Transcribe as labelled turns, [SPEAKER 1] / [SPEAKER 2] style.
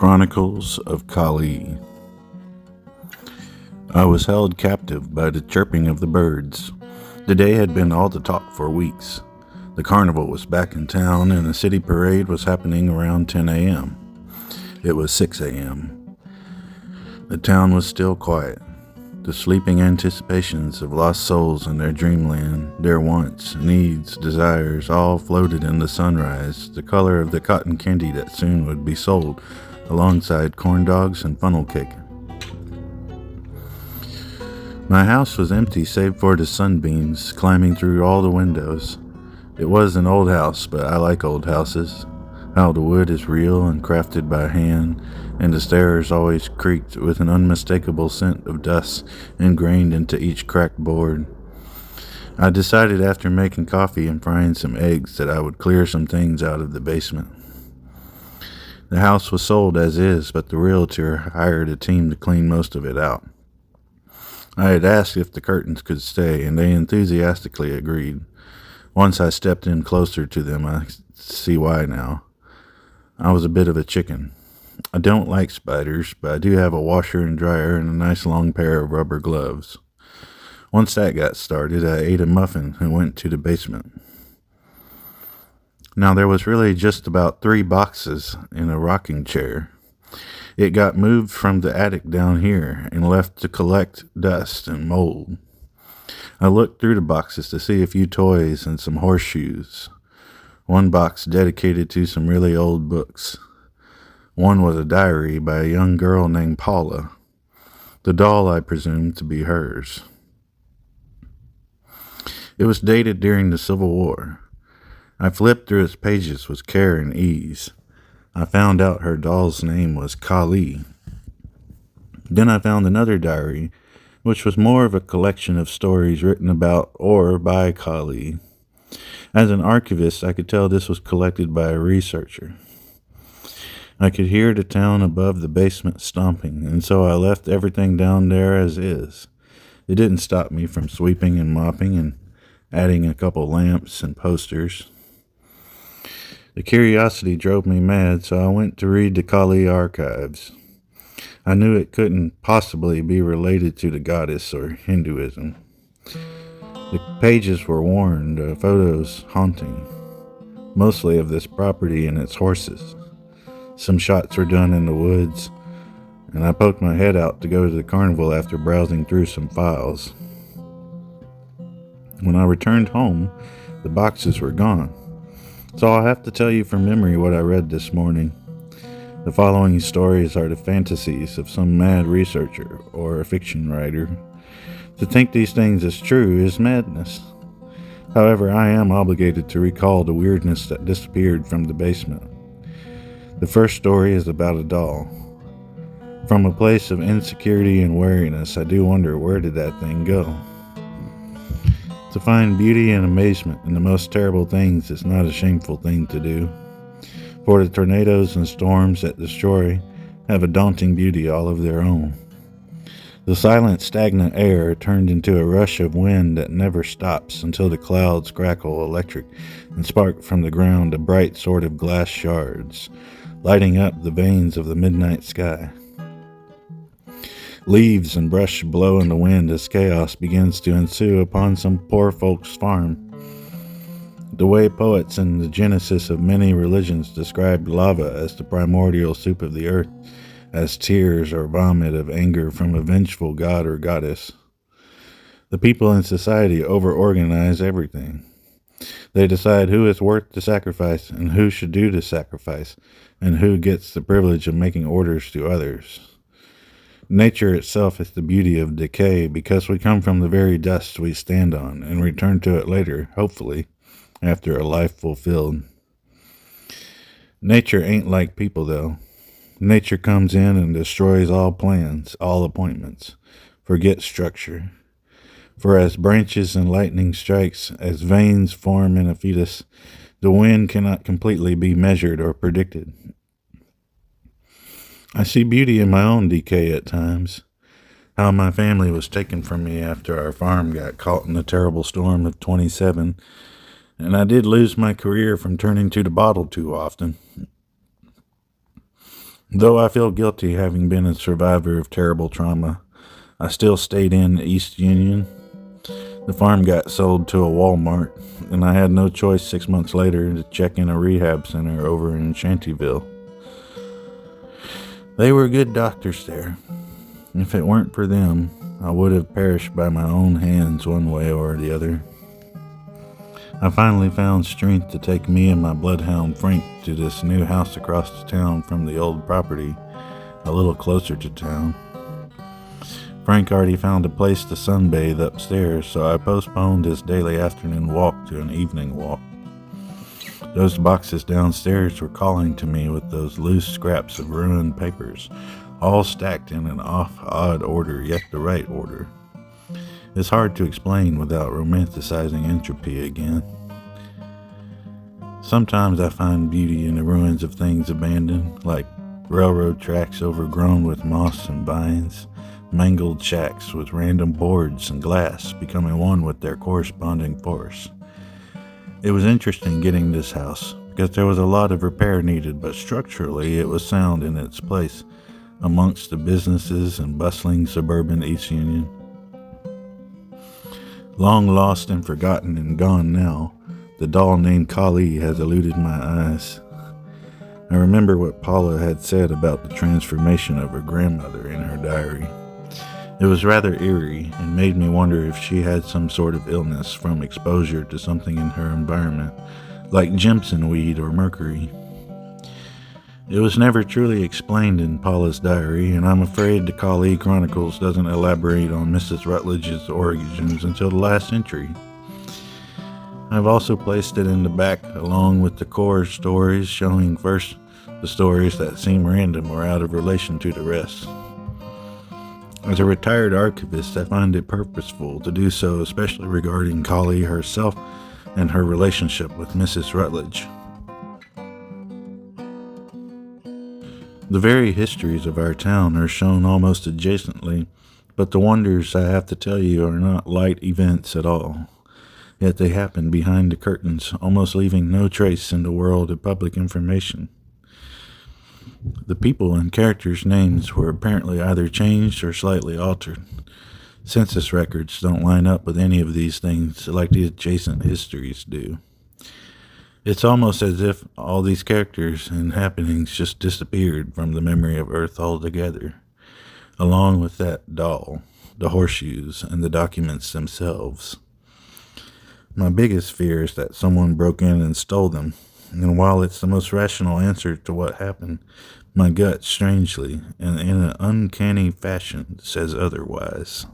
[SPEAKER 1] Chronicles of Kali. I was held captive by the chirping of the birds. The day had been all the talk for weeks. The carnival was back in town and a city parade was happening around 10 a.m. It was 6 a.m. The town was still quiet. The sleeping anticipations of lost souls in their dreamland, their wants, needs, desires, all floated in the sunrise, the color of the cotton candy that soon would be sold, alongside corn dogs and funnel cake. My house was empty save for the sunbeams climbing through all the windows. It was an old house, but I like old houses. How the wood is real and crafted by hand, and the stairs always creaked with an unmistakable scent of dust ingrained into each cracked board. I decided after making coffee and frying some eggs that I would clear some things out of the basement. The house was sold as is, but the realtor hired a team to clean most of it out. I had asked if the curtains could stay, and they enthusiastically agreed. Once I stepped in closer to them, I see why now. I was a bit of a chicken. I don't like spiders, but I do have a washer and dryer and a nice long pair of rubber gloves. Once that got started, I ate a muffin and went to the basement. Now, there was really just about 3 boxes in a rocking chair. It got moved from the attic down here and left to collect dust and mold. I looked through the boxes to see a few toys and some horseshoes. One box dedicated to some really old books. One was a diary by a young girl named Paula. The doll I presumed to be hers. It was dated during the Civil War. I flipped through its pages with care and ease. I found out her doll's name was Kali. Then I found another diary, which was more of a collection of stories written about or by Kali. As an archivist, I could tell this was collected by a researcher. I could hear the town above the basement stomping, and so I left everything down there as is. It didn't stop me from sweeping and mopping and adding a couple lamps and posters. The curiosity drove me mad, so I went to read the Kali archives. I knew it couldn't possibly be related to the goddess or Hinduism. The pages were worn, the photos haunting, mostly of this property and its horses. Some shots were done in the woods, and I poked my head out to go to the carnival after browsing through some files. When I returned home, the boxes were gone, so I'll have to tell you from memory what I read this morning. The following stories are the fantasies of some mad researcher or a fiction writer. To think these things is true is madness. However, I am obligated to recall the weirdness that disappeared from the basement. The first story is about a doll. From a place of insecurity and wariness, I do wonder, where did that thing go? To find beauty and amazement in the most terrible things is not a shameful thing to do. For the tornadoes and storms that destroy have a daunting beauty all of their own. The silent, stagnant air turned into a rush of wind that never stops until the clouds crackle electric and spark from the ground a bright sort of glass shards, lighting up the veins of the midnight sky. Leaves and brush blow in the wind as chaos begins to ensue upon some poor folk's farm. The way poets in the genesis of many religions described lava as the primordial soup of the earth, as tears or vomit of anger from a vengeful god or goddess. The people in society over-organize everything. They decide who is worth the sacrifice and who should do the sacrifice, and who gets the privilege of making orders to others. Nature itself is the beauty of decay because we come from the very dust we stand on and return to it later, hopefully, after a life fulfilled. Nature ain't like people, though. Nature comes in and destroys all plans, all appointments. Forget structure. For as branches and lightning strikes, as veins form in a fetus, the wind cannot completely be measured or predicted. I see beauty in my own decay at times. How my family was taken from me after our farm got caught in the terrible storm of 27, and I did lose my career from turning to the bottle too often. Though I feel guilty having been a survivor of terrible trauma, I still stayed in East Union. The farm got sold to a Walmart, and I had no choice 6 months later to check in a rehab center over in Shantyville. They were good doctors there. If it weren't for them, I would have perished by my own hands one way or the other. I finally found strength to take me and my bloodhound Frank to this new house across the town from the old property, a little closer to town. Frank already found a place to sunbathe upstairs, so I postponed his daily afternoon walk to an evening walk. Those boxes downstairs were calling to me with those loose scraps of ruined papers, all stacked in an odd order, yet the right order. It's hard to explain without romanticizing entropy again. Sometimes I find beauty in the ruins of things abandoned, like railroad tracks overgrown with moss and vines, mangled shacks with random boards and glass becoming one with their corresponding force. It was interesting getting this house, because there was a lot of repair needed, but structurally it was sound in its place amongst the businesses and bustling suburban East Union. Long lost and forgotten and gone now, the doll named Kali has eluded my eyes. I remember what Paula had said about the transformation of her grandmother in her diary. It was rather eerie and made me wonder if she had some sort of illness from exposure to something in her environment, like Jimson weed or mercury. It was never truly explained in Paula's diary, and I'm afraid the Kali Chronicles doesn't elaborate on Mrs. Rutledge's origins until the last entry. I've also placed it in the back along with the core stories, showing first the stories that seem random or out of relation to the rest. As a retired archivist, I find it purposeful to do so, especially regarding Kali herself and her relationship with Mrs. Rutledge. The very histories of our town are shown almost adjacently, but the wonders I have to tell you are not light events at all. Yet they happen behind the curtains, almost leaving no trace in the world of public information. The people and characters' names were apparently either changed or slightly altered. Census records don't line up with any of these things like the adjacent histories do. It's almost as if all these characters and happenings just disappeared from the memory of Earth altogether, along with that doll, the horseshoes, and the documents themselves. My biggest fear is that someone broke in and stole them, and while it's the most rational answer to what happened, my gut strangely and in an uncanny fashion says otherwise.